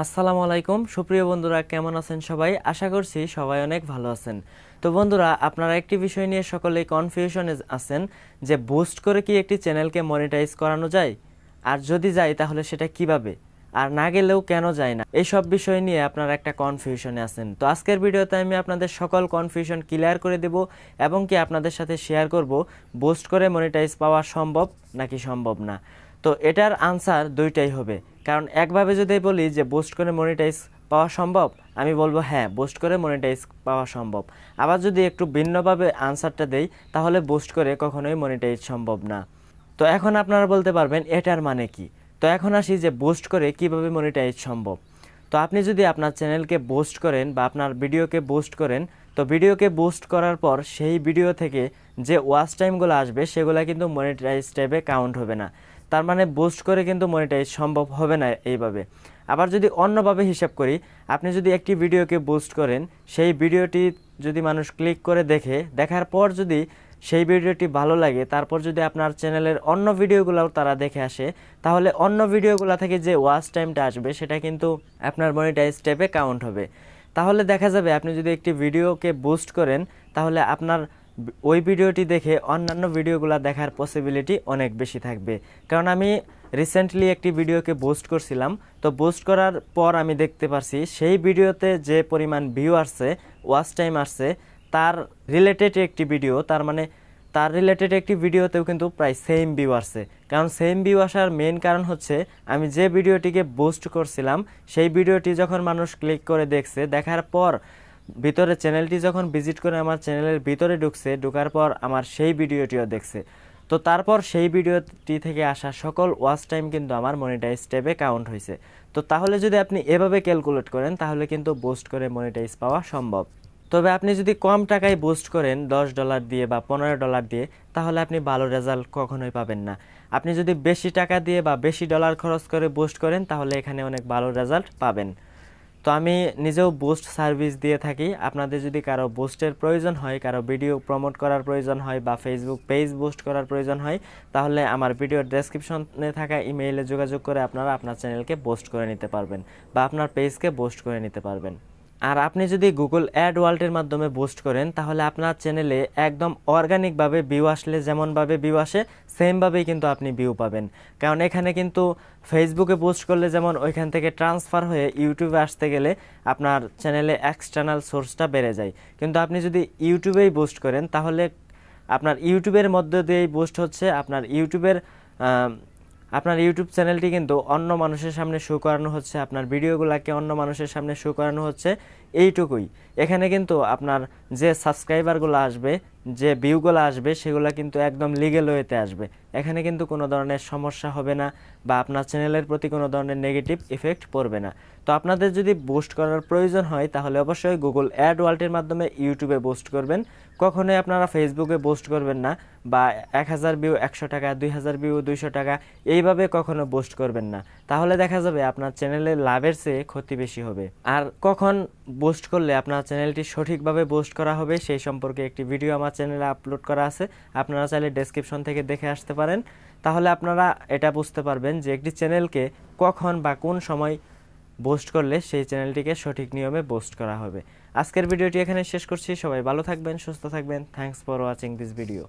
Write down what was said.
আসসালামু আলাইকুম সুপ্রিয় বন্ধুরা, কেমন আছেন সবাই? আশা করছি সবাই অনেক ভালো আছেন। তো বন্ধুরা, আপনারা একটি বিষয় নিয়ে সকলেই কনফিউশনে আছেন যে বুস্ট করে কি একটি চ্যানেলকে মনিটাইজ করানো যায়, আর যদি যায় তাহলে সেটা কিভাবে, আর না গেলেও কেন যায় না, এই সব বিষয় নিয়ে আপনারা একটা কনফিউশনে আছেন। তো আজকের ভিডিওতে আমি আপনাদের সকল কনফিউশন ক্লিয়ার করে দেব এবং কি আপনাদের সাথে শেয়ার করব বুস্ট করে মনিটাইজ পাওয়া সম্ভব নাকি সম্ভব না। তো এটার আনসার দুইটাই হবে, কারণ একভাবে যদি বলি যে বুস্ট করে মনিটাইজ পাওয়া সম্ভব, আমি বলবো হ্যাঁ বুস্ট করে মনিটাইজ পাওয়া সম্ভব। আবার যদি একটু ভিন্নভাবে আনসারটা দেই তাহলে বুস্ট করে কখনোই মনিটাইজ সম্ভব না। তো এখন আপনারা বলতে পারবেন এটার মানে কি। তো এখন আসি যে বুস্ট করে কিভাবে মনিটাইজ সম্ভব। তো আপনি যদি আপনার চ্যানেলকে বুস্ট করেন বা আপনার ভিডিওকে বুস্ট করেন, তো ভিডিওকে বুস্ট করার পর সেই ভিডিও থেকে যে ওয়াচ টাইমগুলো আসবে সেগুলো কিন্তু মনিটাইজ ট্যাবে কাউন্ট হবে না। তার মানে বুস্ট করে কিন্তু মনিটাইজ সম্ভব হবে না এইভাবে। আবার যদি অন্যভাবে হিসাব করি, আপনি যদি একটি ভিডিওকে বুস্ট করেন, সেই ভিডিওটি যদি মানুষ ক্লিক করে দেখার পর যদি সেই ভিডিওটি ভালো লাগে, তারপর যদি আপনার চ্যানেলের অন্য ভিডিওগুলোও তারা দেখে আসে, তাহলে অন্য ভিডিওগুলো থেকে যে ওয়াচ টাইমটা আসবে সেটা কিন্তু আপনার মনিটাইজ ট্যাবে কাউন্ট হবে। তাহলে দেখা যাবে আপনি যদি একটি ভিডিওকে বুস্ট করেন, তাহলে আপনার ওই ভিডিওটি দেখে অন্যান্য ভিডিওগুলো দেখার পসিবিলিটি অনেক বেশি থাকবে। কারণ আমি রিসেন্টলি একটি ভিডিওকে বুস্ট করছিলাম, তো বুস্ট করার পর আমি দেখতে পারছি সেই ভিডিওতে যে পরিমাণ ভিউ আসছে, ওয়াচ টাইম আসছে, তার রিলেটেড একটি ভিডিও, তার মানে তার রিলেটেড একটি ভিডিওতেও কিন্তু প্রায় সেম ভিউ আসছে। কারণ সেম ভিউ আসার মেইন কারণ হচ্ছে আমি যে ভিডিওটিকে বুস্ট করছিলাম সেই ভিডিওটি যখন মানুষ ক্লিক করে দেখছে, দেখার পর ভিতরে চ্যানেলটি যখন ভিজিট করে আমার চ্যানেলের ভিতরে ঢোকার পর আমার সেই ভিডিওটিও দেখছে, তো তারপর সেই ভিডিওটি থেকে আসা সকল ওয়াচ টাইম কিন্তু আমার মনিটাইজ ট্যাবে কাউন্ট হয়েছে। তো তাহলে যদি আপনি এভাবে ক্যালকুলেট করেন তাহলে কিন্তু বুস্ট করে মনিটাইজ পাওয়া সম্ভব। তবে আপনি যদি কম টাকায় বুস্ট করেন $10 দিয়ে বা $15 দিয়ে, তাহলে আপনি ভালো রেজাল্ট কখনোই পাবেন না। আপনি যদি বেশি টাকা দিয়ে বা বেশি ডলার খরচ করে বুস্ট করেন তাহলে এখানে অনেক ভালো রেজাল্ট পাবেন। তো আমি নিজেও বুস্ট সার্ভিস দিয়ে থাকি। আপনাদের যদি কারো বুস্টের প্রয়োজন হয়, কারো ভিডিও প্রমোট করার প্রয়োজন হয় বা ফেসবুক পেজ বুস্ট করার প্রয়োজন হয়, তাহলে আমার ভিডিওর ডেসক্রিপশনে থাকা ইমেইলে যোগাযোগ করে আপনারা আপনার চ্যানেলকে বুস্ট করে নিতে পারবেন বা আপনার পেজকে বুস্ট করে নিতে পারবেন। আর আপনি যদি গুগল অ্যাড ওয়ার্ল্ডের মাধ্যমে বুস্ট করেন তাহলে আপনার চ্যানেলে একদম অর্গানিকভাবে ভিউ আসলে যেমনভাবে ভিউ আসে সেমভাবেই কিন্তু আপনি ভিউ পাবেন। কারণ এখানে কিন্তু ফেসবুকে পোস্ট করলে যেমন ওইখান থেকে ট্রান্সফার হয়ে ইউটিউবে আসতে গেলে আপনার চ্যানেলে এক্সটার্নাল সোর্সটা বেড়ে যায়, কিন্তু আপনি যদি ইউটিউবেই বুস্ট করেন তাহলে আপনার ইউটিউবের মধ্য দিয়েই বুস্ট হচ্ছে, আপনার ইউটিউব চ্যানেলটি কিন্তু অন্য মানুষের সামনে শো করানো হচ্ছে, আপনার ভিডিওগুলোকে অন্য মানুষের সামনে শো করানো হচ্ছে, এইটুকুই। এখানে কিন্তু আপনার যে সাবস্ক্রাইবারগুলো আসবে, যে ভিউগুলো আসবে সেগুলো কিন্তু একদম লিগ্যাল ওয়েতে আসবে। এখানে কিন্তু কোনো ধরনের সমস্যা হবে না বা আপনার চ্যানেলের প্রতি কোনো ধরনের নেগেটিভ ইফেক্ট পড়বে না। তো আপনাদের যদি বুস্ট করার প্রয়োজন হয় তাহলে অবশ্যই গুগল অ্যাড ওয়ার্ল্ডের মাধ্যমে ইউটিউবে বুস্ট করবেন, কখনোই আপনারা ফেসবুকে বুস্ট করবেন না বা 1000 ভিউ 100 টাকা, 2000 ভিউ 200 টাকা এইভাবে কখনো বুস্ট করবেন না। তাহলে দেখা যাবে আপনার চ্যানেলের লাভের চেয়ে ক্ষতি বেশি হবে। আর কখন বুস্ট করলে আপনার চ্যানেলটি সঠিকভাবে বুস্ট করা হবে সেই সম্পর্কে একটি ভিডিও আমার চ্যানেলে আপলোড করা আছে, আপনারা চাইলে ডেসক্রিপশন থেকে দেখে আসতে পারেন। তাহলে আপনারা এটা বুঝতে পারবেন যে একটি চ্যানেলকে কখন বা কোন সময় বুস্ট করলে সেই চ্যানেলটিকে সঠিক নিয়মে বুস্ট করা হবে। আজকের ভিডিওটি এখানে শেষ করছি। সবাই ভালো থাকবেন, সুস্থ থাকবেন। Thanks for watching this video.